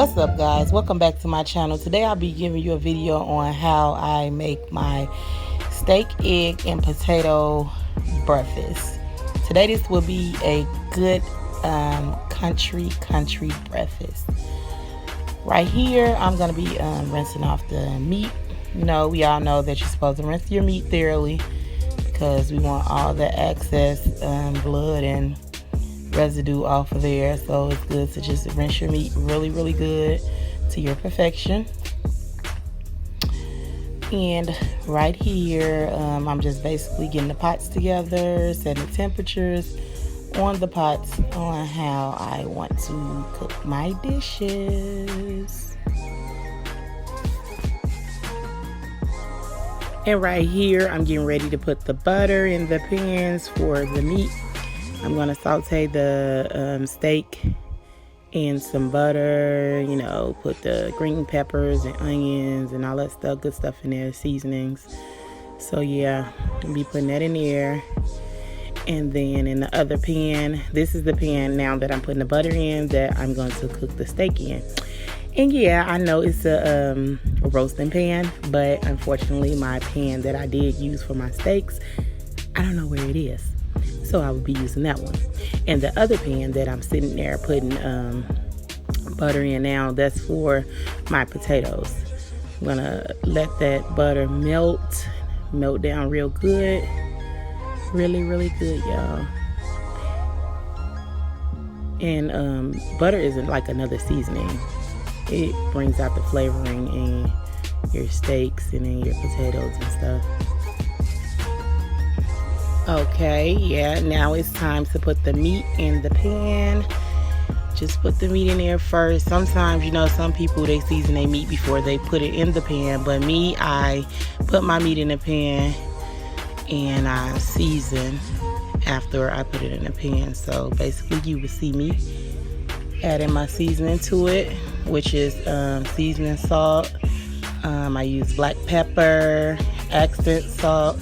What's up, guys? Welcome back to my channel. Today I'll be giving you a video on how I make my steak, egg, and potato breakfast. Today this will be a good country breakfast. Right here I'm going to be rinsing off the meat. You know, we all know that you're supposed to rinse your meat thoroughly because we want all the excess blood and residue off of there. So it's good to just rinse your meat really good to your perfection. And right here I'm just basically getting the pots together, setting the temperatures on the pots on how I want to cook my dishes. And right here I'm getting ready to put the butter in the pans for the meat. I'm going to saute the steak in some butter, you know, put the green peppers and onions and all that stuff, good stuff in there, seasonings. So yeah, I'll be putting that in there. And then in the other pan, this is the pan now that I'm putting the butter in that I'm going to cook the steak in. And yeah, I know it's a roasting pan, but unfortunately my pan that I did use for my steaks, I don't know where it is. So I will be using that one. And the other pan that I'm sitting there putting butter in now, that's for my potatoes. I'm gonna let that butter melt down real good. Really good, y'all. And butter isn't like another seasoning. It brings out the flavoring in your steaks and in your potatoes and stuff. Okay, yeah, now it's time to put the meat in the pan. Just put the meat in there first. Sometimes, you know, some people, they season their meat before they put it in the pan. But me, I put my meat in the pan and I season after I put it in the pan. So basically, you will see me adding my seasoning to it, which is seasoning salt. I use black pepper, accent salt.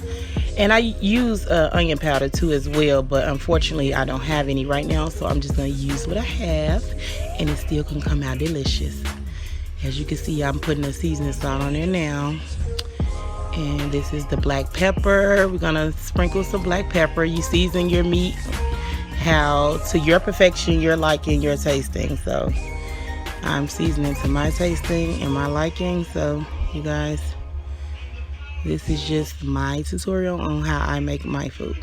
And I use onion powder too as well, but unfortunately I don't have any right now, so I'm just going to use what I have, and it still can come out delicious. As you can see, I'm putting the seasoning salt on there now. And this is the black pepper. We're going to sprinkle some black pepper. You season your meat how to your perfection, your liking, your tasting. So I'm seasoning to my tasting and my liking. So you guys, this is just my tutorial on how I make my food.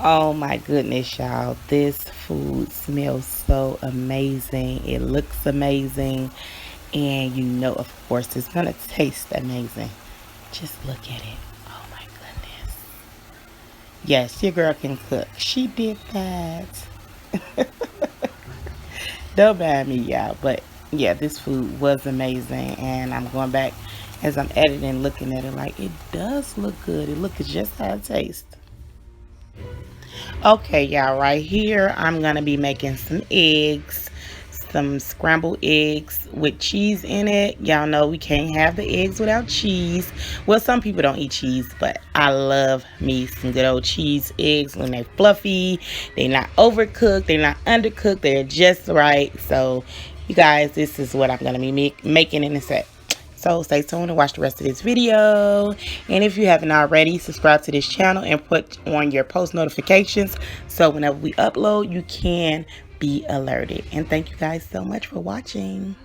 Oh my goodness, y'all. This food smells so amazing. It looks amazing. And you know, of course, it's going to taste amazing. Just look at it. Oh my goodness. Yes, your girl can cook. She did that. Don't mind me, y'all. But yeah, this food was amazing. And I'm going back as I'm editing, looking at it like it does look good. It looks just how it tastes. Okay, y'all, right here I'm gonna be making some eggs, some scrambled eggs with cheese in it. Y'all know we can't have the eggs without cheese. Well, some people don't eat cheese, but I love me some good old cheese eggs when they're fluffy. They're not overcooked, they're not undercooked, they're just right. So you guys, this is what I'm gonna be making in a sec. So stay tuned and watch the rest of this video. And if you haven't already, subscribe to this channel and put on your post notifications so whenever we upload, you can be alerted. And thank you guys so much for watching.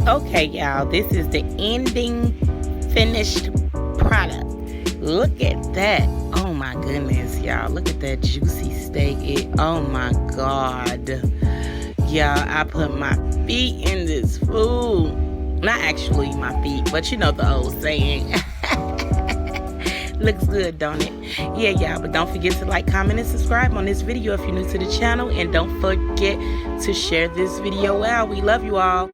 Okay, y'all, this is the ending finished product. Look at that. Oh my goodness, y'all. Look at that juicy steak. Oh my God. Y'all, I put my feet in this food. Not actually my feet, but you know the old saying. Looks good, don't it? Yeah, y'all, but don't forget to like, comment, and subscribe on this video if you're new to the channel. And don't forget to share this video out. We love you all.